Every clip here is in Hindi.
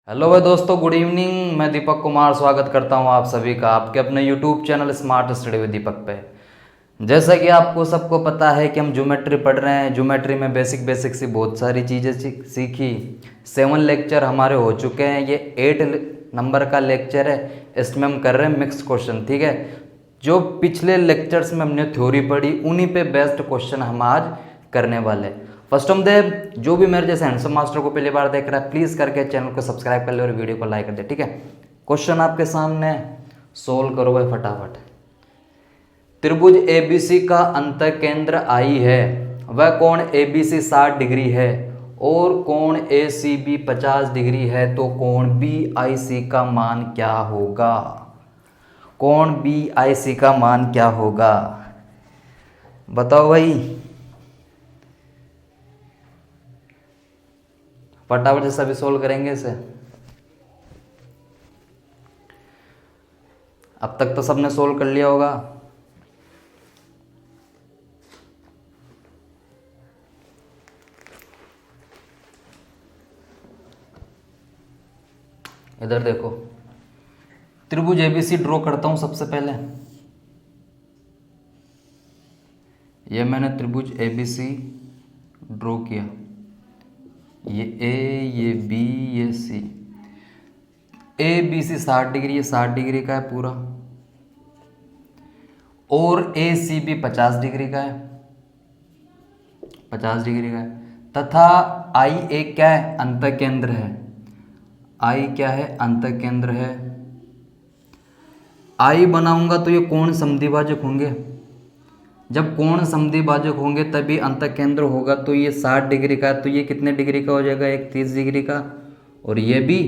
हेलो भाई दोस्तों, गुड इवनिंग। मैं दीपक कुमार स्वागत करता हूं आप सभी का आपके अपने YouTube channel smart study with Deepak पे। जैसा कि आपको सबको पता है कि हम ज्योमेट्री पढ़ रहे हैं। ज्योमेट्री में बेसिक बेसिक सी बहुत सारी चीज़ें सीखी। 7 लेक्चर हमारे हो चुके हैं, ये 8 नंबर का लेक्चर है। इसमें हम कर रहे हैं मिक्स क्वेश्चन, ठीक है। जो पिछले लेक्चर्स में हमने थ्योरी पढ़ी उन्हीं पे बेस्ड क्वेश्चन हम आज करने वाले हैं। फर्स्ट ऑफ द जो भी मेरे जैसे हैंडसम मास्टर को पहली बार देख रहा है, प्लीज़ करके चैनल को सब्सक्राइब कर ले और वीडियो को लाइक कर दे, ठीक है। क्वेश्चन आपके सामने, सोल्व करो भाई फटाफट। त्रिभुज एबीसी का अंतःकेंद्र आई है, वह कोण एबीसी 60 डिग्री है और कोण एसीबी 50 डिग्री है, तो कोण बीआईसी का मान क्या होगा? कोण बीआईसी का मान क्या होगा बताओ भाई, फटाफट से सभी सोल्व करेंगे इसे। अब तक तो सबने सोल्व कर लिया होगा। इधर देखो, त्रिभुज एबीसी ड्रॉ करता हूं सबसे पहले। ये मैंने त्रिभुज एबीसी ड्रॉ किया, ये ए, ये बी, ये सी। ए बी सी 60 डिग्री, ये 60 डिग्री का है पूरा, और ए सी बी 50 डिग्री का है, 50 डिग्री का है। तथा आई एक क्या है? अंतःकेंद्र है। आई क्या है? अंतःकेंद्र है। आई बनाऊंगा तो ये कोण समद्विभाजक होंगे। जब कोण समद्विभाजक होंगे तभी अंतःकेंद्र होगा। तो ये 60 डिग्री का है, तो ये कितने डिग्री का हो जाएगा? एक 30 डिग्री का, और ये भी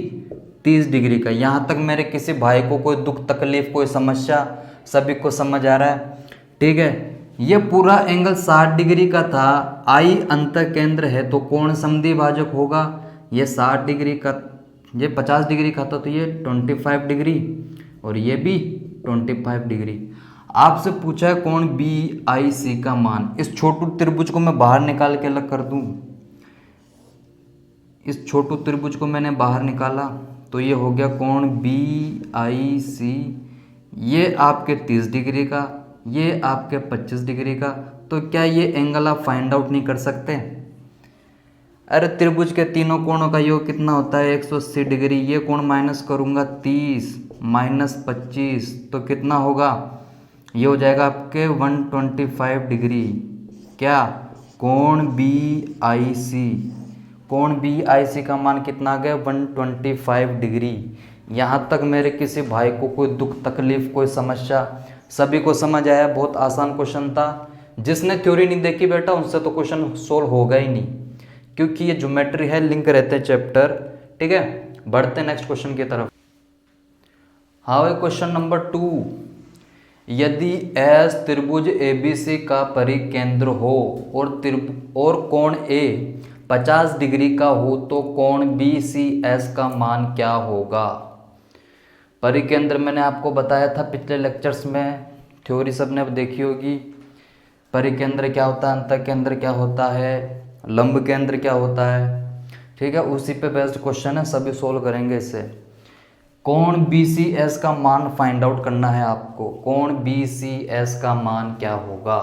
30 डिग्री का। यहाँ तक मेरे किसी भाई को कोई दुख तकलीफ कोई समस्या सभी को समझ आ रहा है, ठीक है। ये पूरा एंगल 60 डिग्री का था। आई अंतःकेंद्र है तो कोण समद्विभाजक होगा। ये 60 डिग्री का, ये 50 डिग्री का था, तो ये 25 डिग्री, और ये भी 25 डिग्री। आपसे पूछा है कोण बी आई सी का मान। इस छोटू त्रिभुज को मैं बाहर निकाल के अलग कर दूं। इस छोटू त्रिभुज को मैंने बाहर निकाला तो ये हो गया कोण बी आई सी। ये आपके 30 डिग्री का, ये आपके 25 डिग्री का। तो क्या ये एंगल आप फाइंड आउट नहीं कर सकते? अरे त्रिभुज के तीनों कोणों का योग कितना होता है? 180 डिग्री। ये कोण माइनस करूंगा 30 माइनस 25, तो कितना होगा? ये हो जाएगा आपके 125 डिग्री। क्या? कोण बी आई सी। कोण बी आई सी का मान कितना आ गया? 125 डिग्री। यहाँ तक मेरे किसी भाई को कोई दुख तकलीफ कोई समस्या सभी को समझ आया? बहुत आसान क्वेश्चन था। जिसने थ्योरी नहीं देखी बेटा उनसे तो क्वेश्चन सोल्व होगा ही नहीं, क्योंकि ये ज्योमेट्री है, लिंक रहते हैं चैप्टर, ठीक है। बढ़ते हैं नेक्स्ट क्वेश्चन की तरफ। हाँ भाई, क्वेश्चन नंबर 2। यदि एस त्रिभुज एबीसी का परिकेंद्र हो और कोण ए 50 डिग्री का हो, तो कोण बी सी एस का मान क्या होगा? परिकेंद्र मैंने आपको बताया था पिछले लेक्चर्स में, थ्योरी सबने अब देखी होगी। परिकेंद्र क्या होता है, अंतःकेंद्र क्या होता है, लंब केंद्र क्या होता है, ठीक है। उसी पे बेस्ड क्वेश्चन है, सभी सोल्व करेंगे इसे। कोण बी सी एस का मान फाइंड आउट करना है आपको। कोण बी सी एस का मान क्या होगा,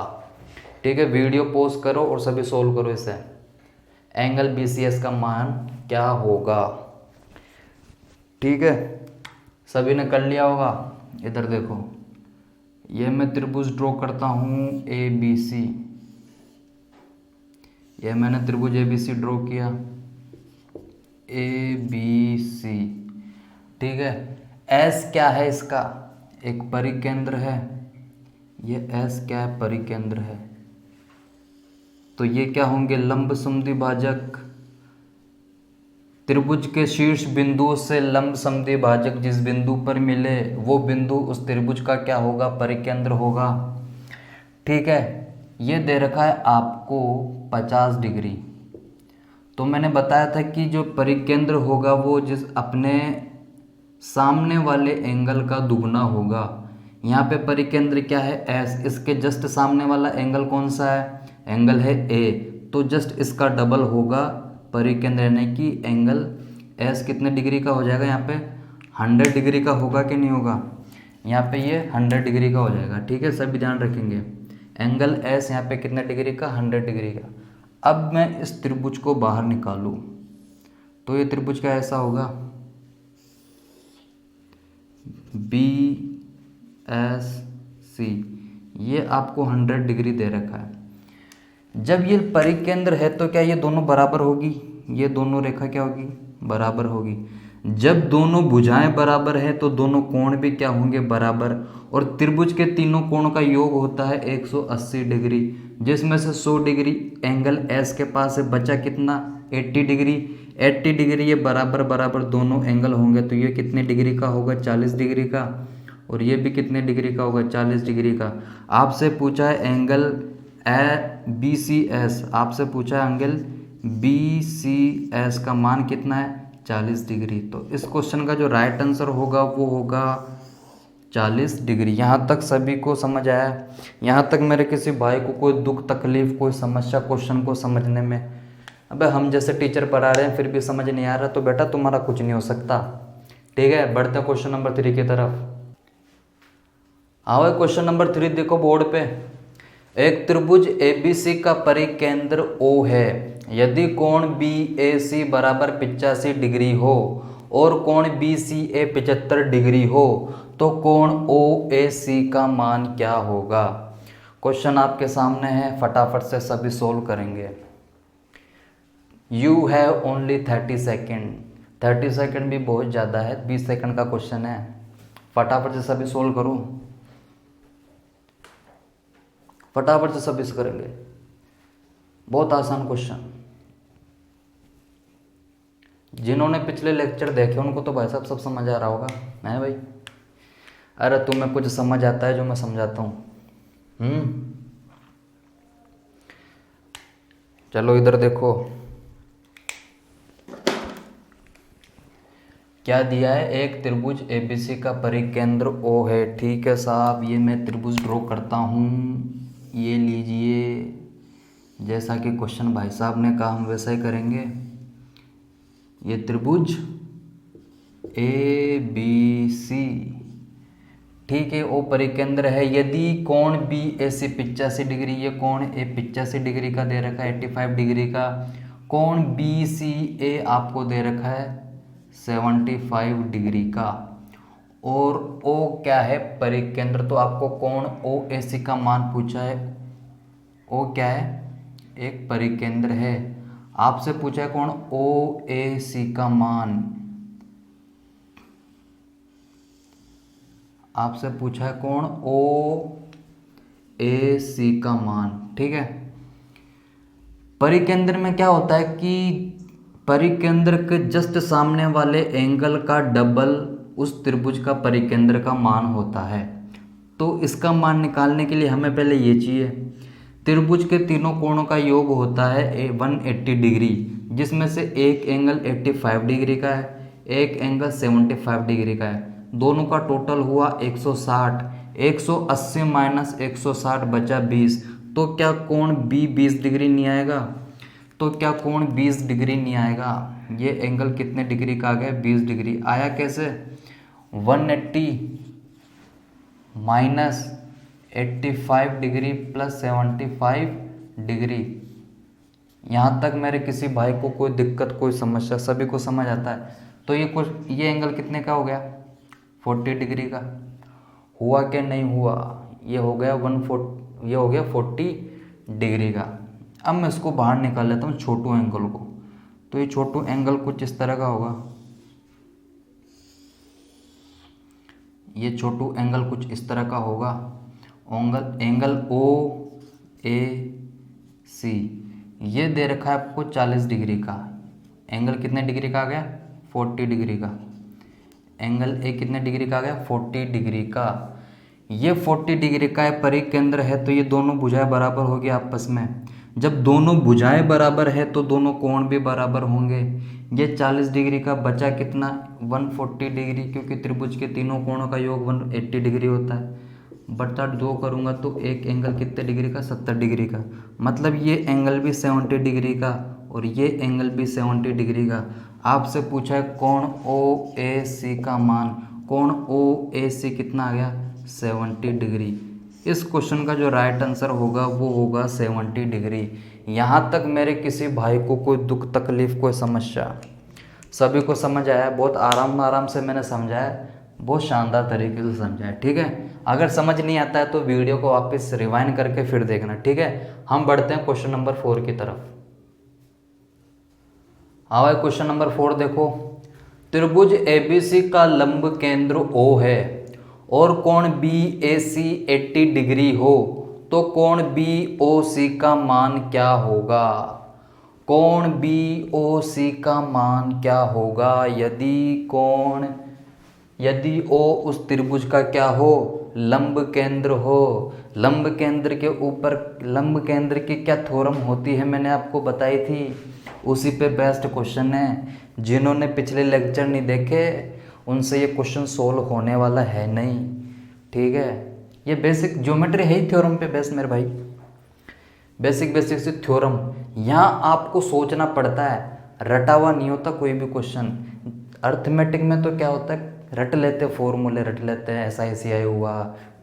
ठीक है। वीडियो पॉज करो और सभी सोल्व करो इसे। एंगल बी सी एस का मान क्या होगा, ठीक है। सभी ने कर लिया होगा। इधर देखो, ये मैं त्रिभुज ड्रॉ करता हूँ ए बी सी। ये मैंने त्रिभुज ए बी सी ड्रॉ किया, ए बी सी, ठीक है। एस क्या है इसका? एक परिकेंद्र है। ये एस क्या है? परिकेंद्र है। तो ये क्या होंगे? लंब समद्विभाजक। त्रिभुज के शीर्ष बिंदु से लंब समद्विभाजक जिस बिंदु पर मिले वो बिंदु उस त्रिभुज का क्या होगा? परिकेंद्र होगा, ठीक है। ये दे रखा है आपको 50 डिग्री। तो मैंने बताया था कि जो परिकेंद्र होगा वो जिस अपने सामने वाले एंगल का दुगना होगा। यहाँ पे परिकेंद्र क्या है? एस। इसके जस्ट सामने वाला एंगल कौन सा है? एंगल है ए। तो जस्ट इसका डबल होगा परिकेंद्र, यानी कि एंगल एस कितने डिग्री का हो जाएगा, यहाँ पे 100 डिग्री का होगा कि नहीं होगा, यहाँ पे ये 100 डिग्री का हो जाएगा। ठीक है, सभी ध्यान रखेंगे। एंगल एस यहाँ पे कितने डिग्री का, 100 डिग्री का। अब मैं इस त्रिभुज को बाहर निकालूँ तो ये त्रिभुज का ऐसा होगा, बी एस सी, ये आपको 100 डिग्री दे रखा है। जब ये परिकेंद्र है तो क्या ये दोनों बराबर होगी, ये दोनों रेखा क्या होगी, बराबर होगी। जब दोनों भुजाएं बराबर है तो दोनों कोण भी क्या होंगे, बराबर। और त्रिभुज के तीनों कोणों का योग होता है 180 डिग्री, जिसमें से 100 डिग्री एंगल एस के पास है, बचा कितना, 80 डिग्री। 80 डिग्री ये बराबर बराबर दोनों एंगल होंगे, तो ये कितने डिग्री का होगा, 40 डिग्री का। और ये भी कितने डिग्री का होगा, 40 डिग्री का। आपसे पूछा है एंगल बी सी एस, आपसे पूछा है एंगल बी सी एस का मान कितना है, 40 डिग्री। तो इस क्वेश्चन का जो राइट आंसर होगा वो होगा 40 डिग्री। यहाँ तक सभी को समझ आया? यहाँ तक मेरे किसी भाई को कोई दुख तकलीफ, कोई समस्या क्वेश्चन को समझने में? अबे हम जैसे टीचर पढ़ा रहे हैं फिर भी समझ नहीं आ रहा तो बेटा तुम्हारा कुछ नहीं हो सकता। ठीक है, बढ़ते हैं क्वेश्चन नंबर 3 की तरफ। आओ क्वेश्चन नंबर 3 देखो बोर्ड पे। एक त्रिभुज ABC का परिकेंद्र O है। यदि कोण BAC बराबर 85 डिग्री हो और कोण BCA 75 डिग्री हो तो कोण OAC का मान क्या होगा? क्वेश्चन आपके सामने है, फटाफट से सभी सोल्व करेंगे। You have only 30 second. 30 second भी बहुत ज़्यादा है, 20 सेकेंड का क्वेश्चन है, फटाफट से सभी सोल्व करो, फटाफट से सभी करेंगे। बहुत आसान क्वेश्चन। जिन्होंने पिछले लेक्चर देखे उनको तो भाई साहब सब समझ आ रहा होगा, है भाई? अरे तुम्हें कुछ समझ आता है जो मैं समझाता हूँ? चलो इधर देखो क्या दिया है। एक त्रिभुज ABC का परिकेंद्र O है। ठीक है साहब, ये मैं त्रिभुज ड्रॉ करता हूँ, ये लीजिए। जैसा कि क्वेश्चन भाई साहब ने कहा हम वैसा ही करेंगे। ये त्रिभुज ABC, ठीक है, O परिकेंद्र है। यदि कोण BAC 85 डिग्री, ये कोण A 85 डिग्री का दे रखा है, 85 डिग्री का। कोण BCA आपको दे रखा है 75 डिग्री का। और O क्या है, परिकेंद्र, तो आपको कोण OAC का मान पूछा है। O क्या है, एक परिकेंद्र है। आपसे पूछा है कोण OAC का मान, आपसे पूछा है कोण OAC का मान। ठीक है, परिकेंद्र में क्या होता है कि परिकेंद्र के जस्ट सामने वाले एंगल का डबल उस त्रिभुज का परिकेंद्र का मान होता है। तो इसका मान निकालने के लिए हमें पहले ये चाहिए। त्रिभुज के तीनों कोणों का योग होता है 180 डिग्री, जिसमें से एक एंगल 85 डिग्री का है, एक एंगल 75 डिग्री का है। दोनों का टोटल हुआ 160। 180 माइनस 160 बचा 20। तो क्या कोण B 20 डिग्री नहीं आएगा? तो क्या कोण 20 डिग्री नहीं आएगा? ये एंगल कितने डिग्री का आ गया? 20 डिग्री। आया कैसे? 180 माइनस 85 डिग्री प्लस 75 डिग्री। यहाँ तक मेरे किसी भाई को कोई दिक्कत, कोई समस्या, सभी को समझ आता है? तो ये एंगल कितने का हो गया? 40 डिग्री का। हुआ क्या नहीं हुआ? ये हो गया 140, ये हो गया 40 डिग्री का। अब मैं इसको बाहर निकाल लेता हूँ छोटू एंगल को। तो ये छोटू एंगल कुछ इस तरह का होगा, ये छोटू एंगल कुछ इस तरह का होगा। एंगल OAC ये दे रखा है आपको 40 डिग्री का। एंगल कितने डिग्री का आ गया? 40 डिग्री का। एंगल A कितने डिग्री का आ गया? 40 डिग्री का। ये 40 डिग्री का है, परिकेंद्र है, तो ये दोनों भुजाएं बराबर होगी आपस में। जब दोनों भुजाएं बराबर है तो दोनों कोण भी बराबर होंगे। ये 40 डिग्री का बचा कितना? 140 डिग्री, क्योंकि त्रिभुज के तीनों कोणों का योग 180 डिग्री होता है। बटा 2 करूँगा तो एक एंगल कितने डिग्री का? 70 डिग्री का। मतलब ये एंगल भी 70 डिग्री का और ये एंगल भी 70 डिग्री का। आपसे पूछा है कोण ओ ए सी का मान, कोण ओ ए सी कितना आ गया 70 डिग्री। इस क्वेश्चन का जो राइट आंसर होगा वो होगा 70 डिग्री। यहाँ तक मेरे किसी भाई को कोई दुख तकलीफ कोई समस्या, सभी को समझ आया? बहुत आराम से मैंने समझाया, बहुत शानदार तरीके से समझाया, ठीक है। अगर समझ नहीं आता है तो वीडियो को वापस रिवाइंड करके फिर देखना, ठीक है। हम बढ़ते हैं क्वेश्चन नंबर 4 की तरफ। हाँ भाई, क्वेश्चन नंबर 4 देखो। त्रिभुज एबीसी का लंब केंद्र O है और कोण BAC 80 डिग्री हो तो कोण BOC का मान क्या होगा? कोण BOC का मान क्या होगा यदि O उस त्रिभुज का क्या हो? लंब केंद्र हो। लंब केंद्र के ऊपर लंब केंद्र की क्या थ्योरम होती है मैंने आपको बताई थी, उसी पे बेस्ट क्वेश्चन है। जिन्होंने पिछले लेक्चर नहीं देखे उनसे ये क्वेश्चन सोल्व होने वाला है नहीं, ठीक है। ये बेसिक ज्योमेट्री है ही थ्योरम पे बेस्ट मेरे भाई, बेसिक से थ्योरम। यहाँ आपको सोचना पड़ता है, रटा हुआ नहीं होता कोई भी क्वेश्चन। अर्थमेटिक में तो क्या होता है, रट लेते फॉर्मूले, रट लेते हैं, SI हुआ,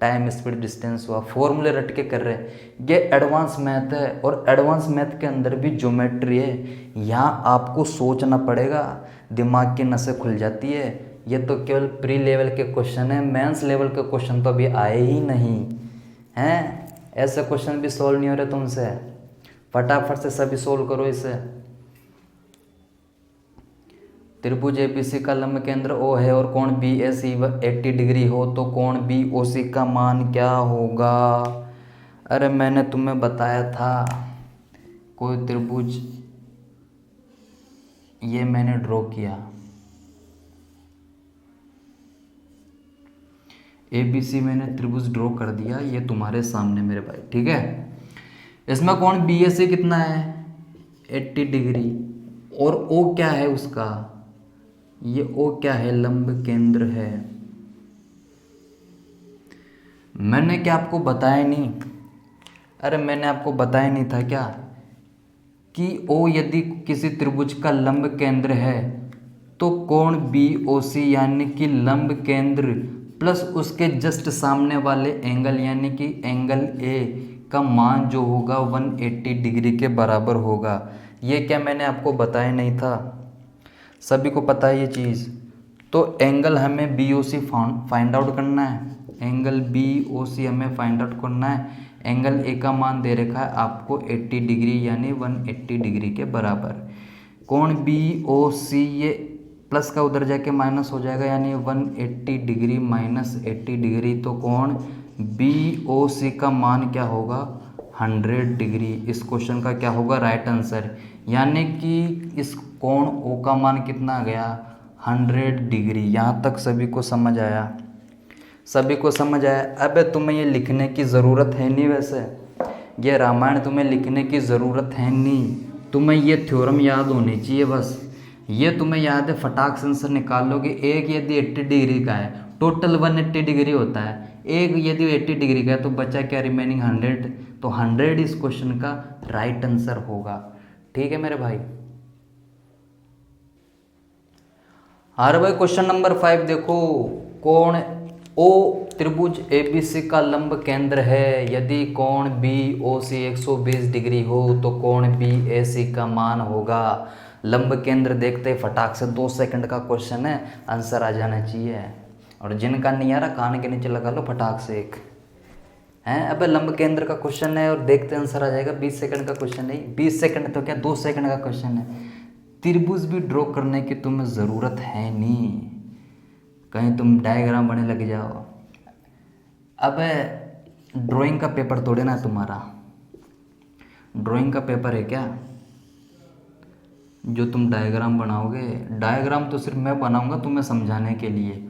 टाइम स्पीड डिस्टेंस हुआ, फॉर्मूले रट के कर रहे हैं। ये एडवांस मैथ है और एडवांस मैथ के अंदर भी ज्योमेट्री है। यहाँ आपको सोचना पड़ेगा, दिमाग की नसें खुल जाती है। ये तो केवल प्री लेवल के क्वेश्चन है, मेंस लेवल के क्वेश्चन तो अभी आए ही नहीं हैं। ऐसे क्वेश्चन भी सोल्व नहीं हो रहे तुमसे, फटाफट से सभी सोल्व करो इसे। त्रिभुज एबीसी का लंब केंद्र O है और कोण BAC 80 डिग्री हो तो कोण BOC का मान क्या होगा? अरे मैंने तुम्हें बताया था, कोई त्रिभुज ये मैंने ड्रॉ किया, ABC मैंने त्रिभुज ड्रॉ कर दिया, ये तुम्हारे सामने मेरे भाई, ठीक है। इसमें कोण BAC कितना है 80 डिग्री और O क्या है उसका, ये O क्या है, लंब केंद्र है। मैंने क्या आपको बताया नहीं? अरे मैंने आपको बताया नहीं था क्या कि O यदि किसी त्रिभुज का लंब केंद्र है तो कोण BOC यानी कि लंब केंद्र प्लस उसके जस्ट सामने वाले एंगल यानी कि एंगल A का मान जो होगा 180 डिग्री के बराबर होगा। ये क्या मैंने आपको बताया नहीं था? सभी को पता है ये चीज़। तो एंगल हमें BOC फाइंड आउट करना है, एंगल BOC हमें फाइंड आउट करना है। एंगल A का मान दे रखा है आपको 80 डिग्री यानी 180 डिग्री के बराबर। कोण BOC ये प्लस का उधर जाके माइनस हो जाएगा यानी 180 डिग्री माइनस 80 डिग्री, तो कोण BOC का मान क्या होगा 100 डिग्री। इस क्वेश्चन का क्या होगा राइट आंसर, यानी कि इस कोण O का मान कितना आ गया 100 डिग्री। यहाँ तक सभी को समझ आया? सभी को समझ आया? अब तुम्हें ये लिखने की ज़रूरत है नहीं, वैसे ये रामायण तुम्हें लिखने की ज़रूरत है नहीं, तुम्हें ये थ्योरम याद होनी चाहिए बस। ये तुम्हें याद है, फटाक से आंसर निकाल लोगे। एक यदि 80 डिग्री का है, टोटल 180 डिग्री होता है, एक यदि 80 डिग्री का है तो बचा क्या रिमेनिंग 100, तो 100 इस क्वेश्चन का राइट आंसर होगा, ठीक है मेरे भाई। अरे भाई क्वेश्चन नंबर 5 देखो। कोण O त्रिभुज ABC का लंब केंद्र है, यदि कोण BOC 120 डिग्री हो तो कोण BAC का मान होगा। लंब केंद्र देखते ही फटाक से 2 सेकंड का क्वेश्चन है, आंसर आ जाना चाहिए। और जिनका नहीं आ रहा कान के नीचे लगा लो फटाक से एक हैं। अब लंब केंद्र का क्वेश्चन है और देखते आंसर आ जाएगा। 20 सेकंड का क्वेश्चन नहीं, 20 सेकंड तो क्या 2 सेकंड का क्वेश्चन है। त्रिभुज भी ड्रॉ करने की तुम्हें ज़रूरत है नहीं, कहीं तुम डायग्राम बने लग जाओ। अब ड्राइंग का पेपर थोड़े ना तुम्हारा, ड्राइंग का पेपर है क्या जो तुम डायग्राम बनाओगे? डायग्राम तो सिर्फ मैं बनाऊंगा तुम्हें समझाने के लिए।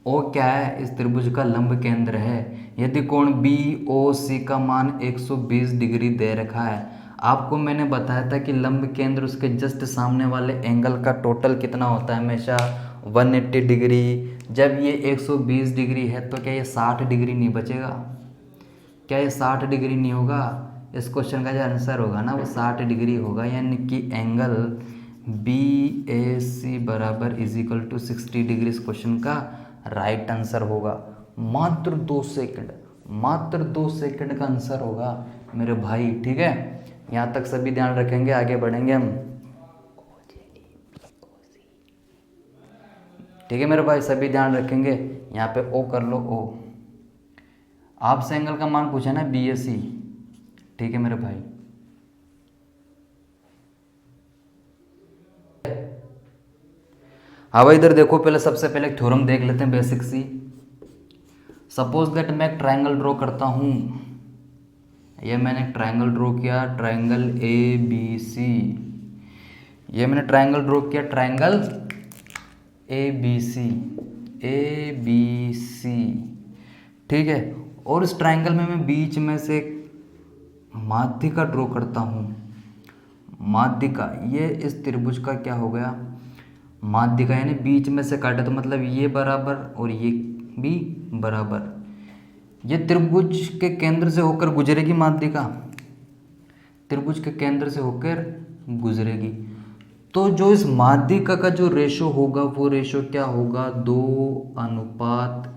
O क्या है, इस त्रिभुज का लंब केंद्र है। यदि कोण BOC का मान 120 डिग्री दे रखा है, आपको मैंने बताया था कि लंब केंद्र उसके जस्ट सामने वाले एंगल का टोटल कितना होता है हमेशा 180 डिग्री। जब ये 120 डिग्री है तो क्या ये 60 डिग्री नहीं बचेगा? क्या ये 60 डिग्री नहीं होगा? इस क्वेश्चन का जो आंसर होगा ना वो 60 डिग्री होगा, यानी कि एंगल BAC बराबर इज इक्वल टू 60 डिग्री इस क्वेश्चन का राइट आंसर होगा। मात्र 2 सेकंड, मात्र 2 सेकंड का आंसर होगा मेरे भाई। ठीक है, यहाँ तक सभी ध्यान रखेंगे, आगे बढ़ेंगे हम। ठीक है मेरे भाई, सभी ध्यान रखेंगे। यहाँ पे ओ कर लो, ओ। आपसे एंगल का मान पूछा ना BAC। ठीक है मेरे भाई, हाँ भाई इधर देखो, पहले सबसे पहले थ्योरम देख लेते हैं बेसिक सी। सपोज दैट मैं एक ट्रायंगल ड्रॉ करता हूँ। ये मैंने ट्रायंगल ड्रॉ किया, ट्रायंगल ABC। ये मैंने ट्रायंगल ड्रॉ किया, ट्रायंगल ABC। ठीक है, और इस ट्रायंगल में मैं बीच में से माध्यिका ड्रॉ करता हूँ। माध्यिका, ये इस त्रिभुज का क्या हो गया, माध्यिका, यानी बीच में से काटे तो मतलब ये बराबर और ये भी बराबर। ये त्रिभुज के केंद्र से होकर गुजरेगी माध्यिका, त्रिभुज के केंद्र से होकर गुजरेगी। तो जो इस माध्यिका का जो रेशो होगा वो रेशो क्या होगा, 2:1।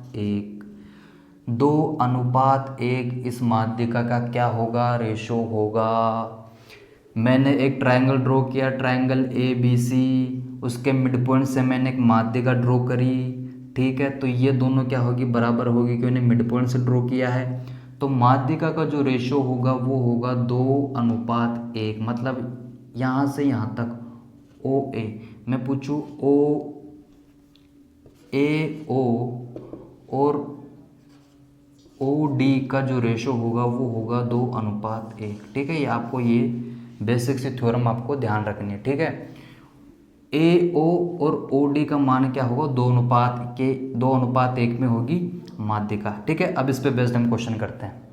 2:1 इस माध्यिका का क्या होगा, रेशो होगा। मैंने एक ट्रायंगल ड्रॉ किया, ट्रायंगल ABC, उसके मिड पॉइंट से मैंने एक माध्यिका ड्रॉ करी। ठीक है, तो ये दोनों क्या होगी, बराबर होगी, क्योंकि मैंने मिड पॉइंट से ड्रॉ किया है। तो माध्यिका का जो रेशो होगा वो होगा 2:1। मतलब यहाँ से यहाँ तक OA, मैं पूछूँ OAO और OD का जो रेशो होगा वो होगा 2:1। ठीक है, ये आपको ये बेसिक सी थ्योरम आपको ध्यान रखनी है। ठीक है, AO और OD का मान क्या होगा, 2:1 में होगी माध्यिका। ठीक है, अब इस पे बेस्ड हम क्वेश्चन करते हैं।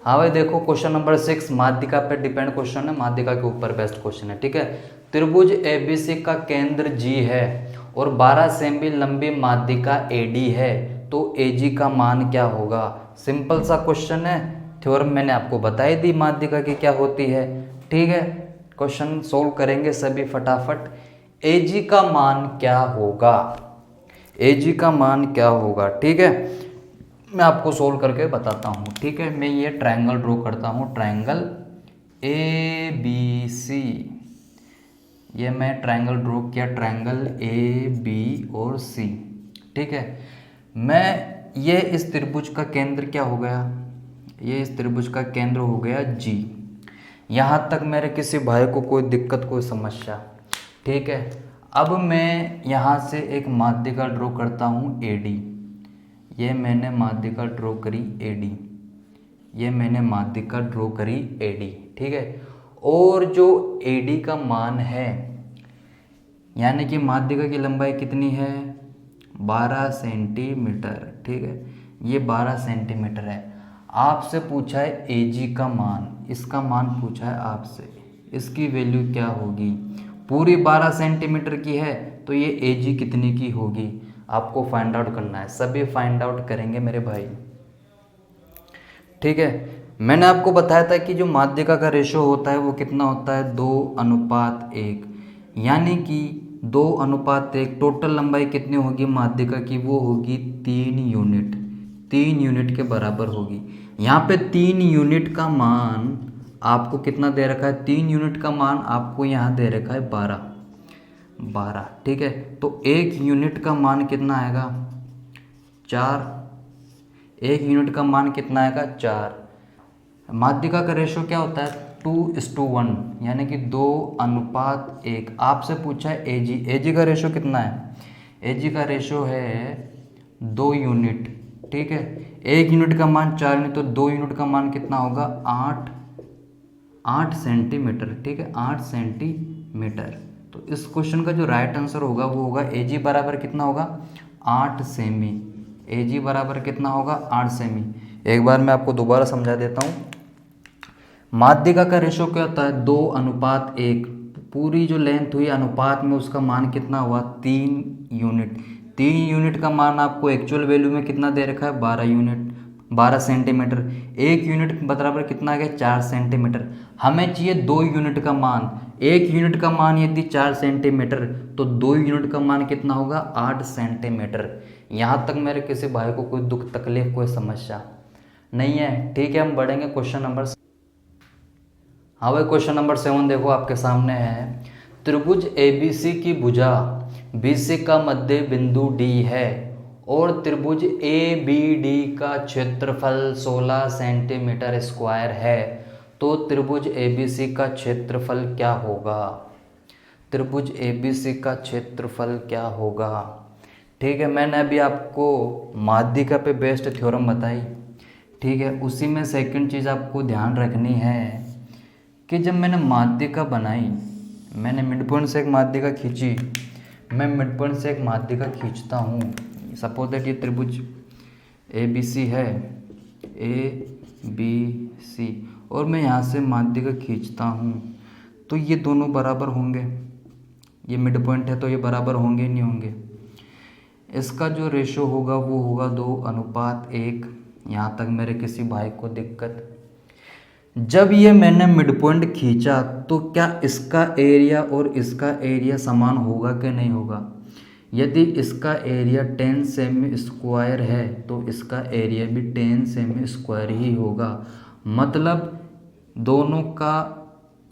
हाँ भाई देखो, क्वेश्चन नंबर 6 माध्यिका पे डिपेंड क्वेश्चन है, माध्यिका के ऊपर बेस्ड क्वेश्चन है। ठीक है, त्रिभुज ABC का केंद्र G है और 12 सेमी लंबी माध्यिका AD है, तो AG का मान क्या होगा। सिंपल सा क्वेश्चन है, थ्योरम मैंने आपको बताई दी माध्यिका की क्या होती है। ठीक है, क्वेश्चन सोल्व करेंगे सभी फटाफट। AG का मान क्या होगा, AG का मान क्या होगा। ठीक है, मैं आपको सोल्व करके बताता हूँ। ठीक है, मैं ये ट्रायंगल ड्रॉ करता हूँ, ट्रायंगल ABC। ये मैं ट्रायंगल ड्रॉ किया, ट्रायंगल AB और C। ठीक है, मैं ये इस त्रिभुज का केंद्र क्या हो गया, ये इस त्रिभुज का केंद्र हो गया G। यहाँ तक मेरे किसी भाई को कोई दिक्कत, कोई समस्या। ठीक है, अब मैं यहाँ से एक माध्यिका ड्रॉ करता हूँ AD। ये मैंने माध्यिका ड्रॉ करी AD, ये मैंने माध्यिका ड्रॉ करी AD। ठीक है, और जो AD का मान है, यानी कि माध्यिका की लंबाई कितनी है, 12 सेंटीमीटर। ठीक है, ये 12 सेंटीमीटर है। आपसे पूछा है AG का मान, इसका मान पूछा है आपसे, इसकी वैल्यू क्या होगी। पूरी 12 सेंटीमीटर की है तो ये AG कितनी की होगी, आपको फाइंड आउट करना है। सभी फाइंड आउट करेंगे मेरे भाई। ठीक है, मैंने आपको बताया था कि जो माध्यिका का रेशो होता है वो कितना होता है, 2:1। यानी कि 2:1 टोटल लंबाई कितनी होगी माध्यिका की, वो होगी 3 यूनिट, 3 यूनिट के बराबर होगी। यहाँ पे 3 यूनिट का मान आपको कितना दे रखा है, 3 यूनिट का मान आपको यहाँ दे रखा है 12। ठीक है, तो 1 यूनिट का मान कितना आएगा, 4। 1 यूनिट का मान कितना आएगा, 4। माध्यिका का रेशो क्या होता है, 2:1, यानी कि 2:1। आपसे पूछा है AG का रेशो कितना है, AG का रेशो है 2 यूनिट। ठीक है, 1 यूनिट का मान 4 यूनिट, तो 2 यूनिट का मान कितना होगा, 8 सेंटीमीटर। ठीक है, 8 सेंटीमीटर। तो इस क्वेश्चन का जो राइट आंसर होगा वो होगा AG बराबर कितना होगा, 8 सेमी। AG बराबर कितना होगा, 8 सेमी। एक बार मैं आपको दोबारा समझा देता हूँ। माध्यिका का रेशो क्या होता है, 2:1। पूरी जो लेंथ हुई अनुपात में उसका मान कितना हुआ, 3 यूनिट। 3 यूनिट का मान आपको एक्चुअल वैल्यू में कितना दे रखा है, 12 यूनिट, 12 सेंटीमीटर। 1 यूनिट बराबर कितना आ गया, 4 सेंटीमीटर। हमें चाहिए 2 यूनिट का मान। 1 यूनिट का मान यदि 4 सेंटीमीटर तो 2 यूनिट का मान कितना होगा 8 सेंटीमीटर। यहाँ तक मेरे किसी भाई को कोई दुख तकलीफ कोई समस्या नहीं है। ठीक है, हम बढ़ेंगे क्वेश्चन नंबर। हाँ भाई, क्वेश्चन नंबर 7 देखो आपके सामने है। त्रिभुज ABC की भुजा BC का मध्य बिंदु D है और त्रिभुज ABD का क्षेत्रफल 16 सेंटीमीटर स्क्वायर है, तो त्रिभुज ABC का क्षेत्रफल क्या होगा? त्रिभुज ABC का क्षेत्रफल क्या होगा? ठीक है, मैंने अभी आपको माध्यिका पे बेस्ड थ्योरम बताई। ठीक है, उसी में सेकंड चीज़ आपको ध्यान रखनी है कि जब मैंने माध्यिका बनाई, मैंने मिड पॉइंट से एक माध्यिका खींची, मैं मिड पॉइंट से एक माध्यिका खींचता हूँ। सपोज दैट ये त्रिभुज ABC है, ABC, और मैं यहाँ से माध्यिका खींचता हूँ, तो ये दोनों बराबर होंगे। ये मिड पॉइंट है तो ये बराबर होंगे नहीं होंगे? इसका जो रेशो होगा वो होगा 2:1। यहाँ तक मेरे किसी भाई को दिक्कत? जब ये मैंने मिड पॉइंट खींचा तो क्या इसका एरिया और इसका एरिया समान होगा कि नहीं होगा? यदि इसका एरिया 10 सेमी स्क्वायर है तो इसका एरिया भी 10 सेमी स्क्वायर ही होगा। मतलब दोनों का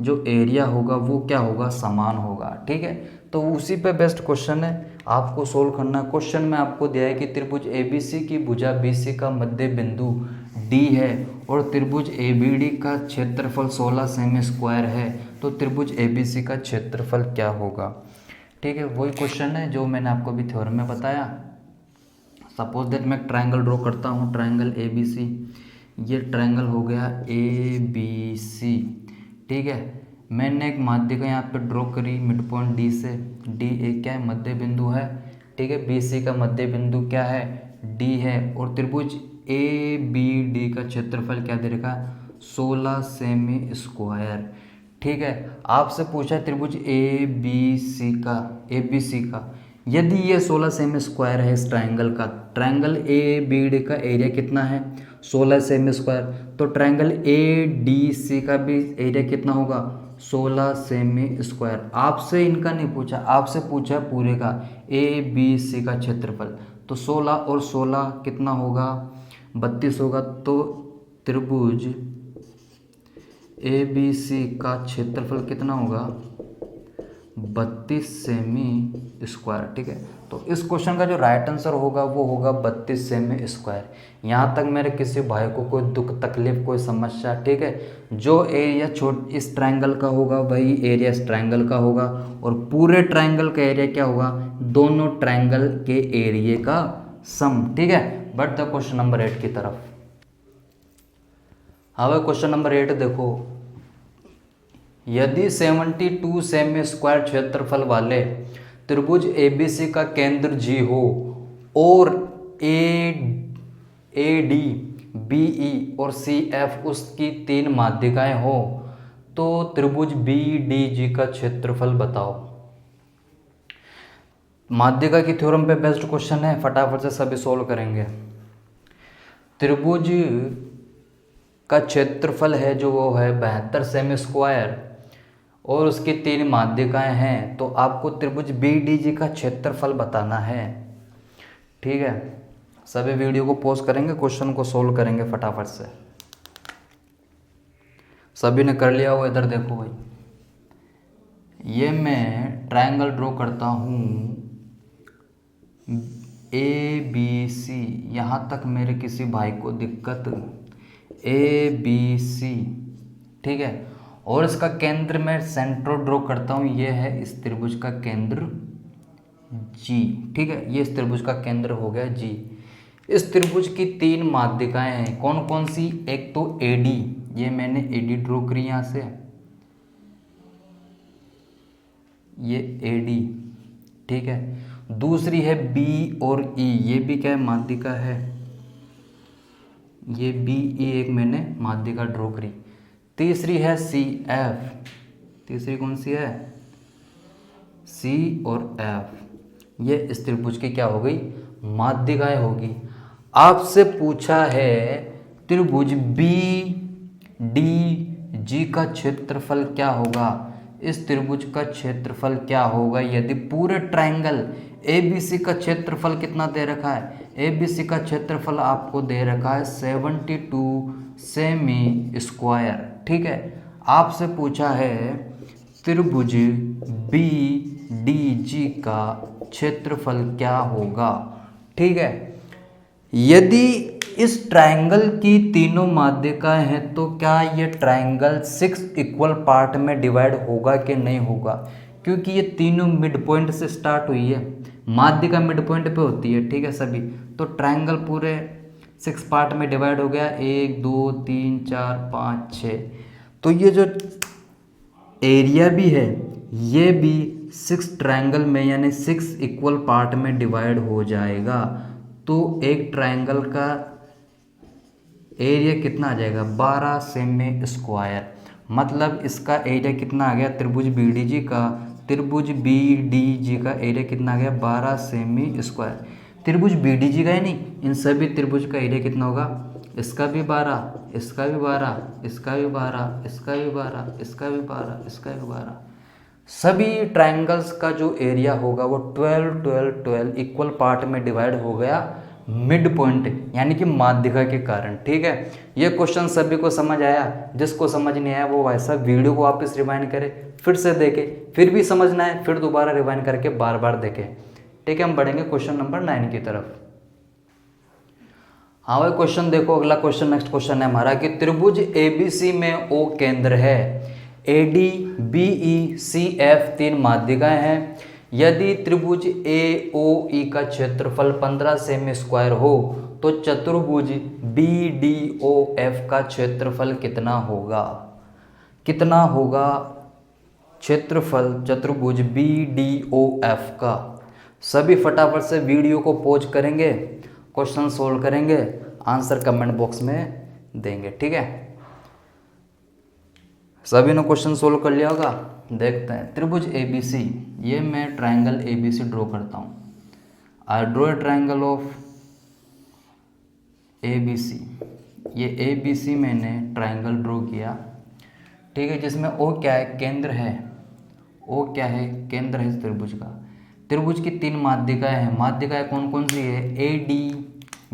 जो एरिया होगा वो क्या होगा? समान होगा। ठीक है, तो उसी पे बेस्ट क्वेश्चन है, आपको सोल्व करना। क्वेश्चन में आपको दिया है कि त्रिभुज ABC की भुजा BC का मध्य बिंदु D है और त्रिभुज ABD का क्षेत्रफल 16 सेमी स्क्वायर है, तो त्रिभुज ABC का क्षेत्रफल क्या होगा? ठीक है, वही क्वेश्चन है जो मैंने आपको अभी थ्योरम में बताया। सपोज दैट मैं ट्रायंगल ड्रॉ करता हूँ, ट्रायंगल ABC। ये ट्रायंगल हो गया ABC। ठीक है, मैंने एक माध्यिका यहाँ पे ड्रॉ करी मिड पॉइंट D से। D एक क्या है? मध्य बिंदु है। ठीक है, BC का मध्य बिंदु क्या है? D है। और त्रिभुज ABD का क्षेत्रफल क्या दे रखा? 16 सेमी स्क्वायर। ठीक है, आपसे पूछा त्रिभुज ABC का यदि ये 16 सेमी स्क्वायर है इस ट्रायंगल का, ट्रायंगल ABD का एरिया कितना है? 16 सेमी स्क्वायर। तो ट्रायंगल ADC का भी एरिया कितना होगा? 16 सेमी स्क्वायर। आपसे इनका नहीं पूछा, आपसे पूछा पूरे का ABC का क्षेत्रफल। तो 16 और 16 कितना होगा? 32 होगा। तो त्रिभुज ABC का क्षेत्रफल कितना होगा? 32 सेमी स्क्वायर। ठीक है, तो इस क्वेश्चन का जो राइट आंसर होगा वो होगा 32 सेमी स्क्वायर। यहाँ तक मेरे किसी भाई को कोई दुख तकलीफ कोई समस्या? ठीक है, जो एरिया इस ट्रायंगल का होगा वही एरिया इस ट्रायंगल का होगा, और पूरे ट्रायंगल का एरिया क्या होगा? दोनों ट्रायंगल के एरिया का सम। ठीक है, बढ़ते क्वेश्चन नंबर 8 की तरफ। हाँ भाई, क्वेश्चन नंबर 8 देखो। यदि 72 सेमी स्क्वायर क्षेत्रफल वाले त्रिभुज ABC का केंद्र G हो और AD, BE और CF उसकी 3 माध्यिकाएं हो, तो त्रिभुज BDG का क्षेत्रफल बताओ। माध्यिका की थ्योरम पे बेस्ड क्वेश्चन है, फटाफट से सभी सोल्व करेंगे। त्रिभुज का क्षेत्रफल है जो वो है 72 सेमी स्क्वायर और उसकी 3 माध्यिकाएं हैं, तो आपको त्रिभुज BDG का क्षेत्रफल बताना है। ठीक है, सभी वीडियो को पॉज करेंगे, क्वेश्चन को सोल्व करेंगे फटाफट से। सभी ने कर लिया हो? इधर देखो भाई, ये मैं ट्रायंगल ड्रॉ करता हूँ ABC। यहाँ तक मेरे किसी भाई को दिक्कत? ABC। ठीक है, और इसका केंद्र मैं सेंट्रो ड्रॉ करता हूँ, ये है इस त्रिभुज का केंद्र G। ठीक है, ये इस त्रिभुज का केंद्र हो गया G। इस त्रिभुज की 3 माध्यिकाएं हैं, कौन कौन सी? एक तो AD, ये मैंने AD ड्रॉ करी यहाँ से, ये AD। ठीक है, दूसरी है B और E, ये भी क्या है? माध्यिका है, ये BE एक मैंने माध्यिका ड्रॉ करी। तीसरी है CF, तीसरी कौन सी है? C और F, ये इस त्रिभुज की क्या हो गई? माध्यिकाएं होगी। आपसे पूछा है त्रिभुज BDG का क्षेत्रफल क्या होगा। इस त्रिभुज का क्षेत्रफल क्या होगा यदि पूरे ट्रायंगल ABC का क्षेत्रफल कितना दे रखा है? ABC का क्षेत्रफल आपको दे रखा है 72 सेमी स्क्वायर। ठीक है, आपसे पूछा है त्रिभुज BDG का क्षेत्रफल क्या होगा। ठीक है, यदि इस ट्रायंगल की तीनों माध्यिकाएं हैं तो क्या ये ट्रायंगल 6 इक्वल पार्ट में डिवाइड होगा कि नहीं होगा, क्योंकि ये तीनों मिड पॉइंट से स्टार्ट हुई है, माध्यिका मिड पॉइंट पे होती है। ठीक है सभी, तो ट्रायंगल पूरे 6 पार्ट में डिवाइड हो गया, 1 2 3 4 5 6। तो ये जो एरिया भी है ये भी 6 ट्रायंगल में यानी 6 इक्वल पार्ट में डिवाइड हो जाएगा। तो एक ट्रायंगल का एरिया कितना आ जाएगा? 12 सेमी स्क्वायर। मतलब इसका एरिया कितना आ गया? त्रिभुज BDG का एरिया कितना आ गया? 12 सेमी स्क्वायर। त्रिभुज BDG का ही नहीं, इन सभी त्रिभुज का एरिया कितना होगा? इसका भी 12, इसका भी 12, इसका भी 12, इसका भी 12, इसका भी 12, इसका भी 12। सभी ट्रायंगल्स का जो एरिया होगा वो 12 12 12 इक्वल पार्ट में डिवाइड हो गया मिड पॉइंट यानी कि माध्यिका के कारण। ठीक है, ये क्वेश्चन सभी को समझ आया? जिसको समझ नहीं आया वो वैसा वीडियो को वापस रिवाइंड करे, फिर से देखे, फिर भी समझना है फिर दोबारा रिवाइंड करके बार बार देखें। ठीक है, हम बढ़ेंगे क्वेश्चन नंबर 9 की तरफ। हाँ भाई, क्वेश्चन देखो, अगला क्वेश्चन, नेक्स्ट क्वेश्चन है हमारा कि त्रिभुज ABC में O केंद्र है, AD BE CF 3 माध्यिकाएं हैं। यदि त्रिभुज AOE का क्षेत्रफल 15 सेमी स्क्वायर हो तो चतुर्भुज BDOF का क्षेत्रफल कितना होगा? कितना होगा क्षेत्रफल चतुर्भुज BDOF का? सभी फटाफट से वीडियो को पॉज करेंगे, क्वेश्चन सोल्व करेंगे, आंसर कमेंट बॉक्स में देंगे। ठीक है, सभी ने क्वेश्चन सोल्व कर लिया होगा। देखते हैं त्रिभुज ABC, ये मैं ट्रायंगल ABC ड्रॉ करता हूँ। I draw a triangle of ABC। ये ABC मैंने ट्रायंगल ड्रॉ किया। ठीक है, जिसमें O क्या है? केंद्र है। O क्या है? केंद्र है इस त्रिभुज का। त्रिभुज की 3 माध्यिकाएं हैं। माध्यिकाएं कौन कौन सी है? AD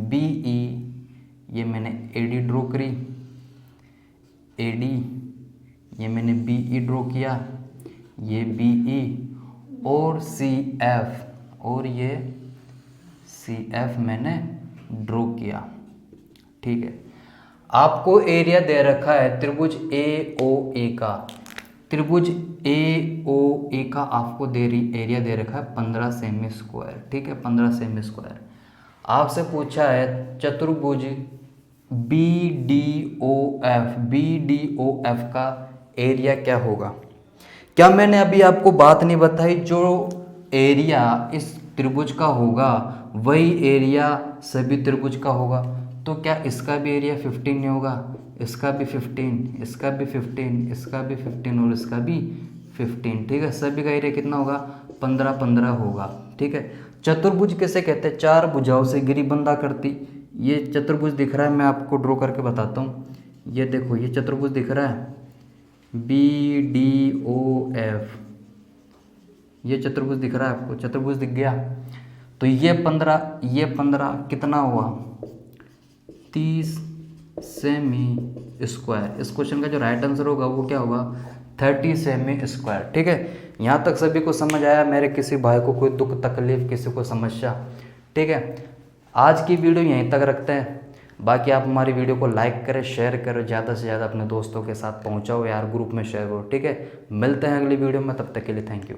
BE, ये मैंने AD ड्रॉ करी, AD, ये मैंने BE ड्रॉ किया, ये BE, और CF, और ये CF मैंने ड्रॉ किया। ठीक है, आपको एरिया दे रखा है त्रिभुज AOA का। त्रिभुज AOA का आपको एरिया दे रखा है 15 सेमी स्क्वायर। ठीक है, 15 सेमी स्क्वायर। आपसे पूछा है चतुर्भुज BDOF का एरिया क्या होगा? क्या मैंने अभी आपको बात नहीं बताई? जो एरिया इस त्रिभुज का होगा वही एरिया सभी त्रिभुज का होगा। तो क्या इसका भी एरिया 15 नहीं होगा? इसका भी 15, इसका भी 15, इसका भी 15 और इसका भी 15। ठीक है, सभी का एरिया कितना होगा? 15 15 होगा। ठीक है, चतुर्भुज किसे कहते हैं? 4 भुजाओं से घिरी बंधा करती। ये चतुर्भुज दिख रहा है, मैं आपको ड्रॉ करके बताता हूँ। ये देखो, ये चतुर्भुज दिख रहा है BDOF, ये चतुर्भुज दिख रहा है आपको? चतुर्भुज दिख गया? तो ये 15 कितना हुआ? 30 सेमी स्क्वायर। इस क्वेश्चन का जो राइट आंसर होगा वो क्या होगा? 30 सेमी स्क्वायर। ठीक है, यहाँ तक सभी को समझ आया? मेरे किसी भाई को कोई दुख तकलीफ, किसी को समस्या? ठीक है, आज की वीडियो यहीं तक रखते हैं। बाकी आप हमारी वीडियो को लाइक करें, शेयर करें, ज़्यादा से ज़्यादा अपने दोस्तों के साथ पहुँचाओ यार, ग्रुप में शेयर करो। ठीक है, मिलते हैं अगली वीडियो में, तब तक के लिए थैंक यू।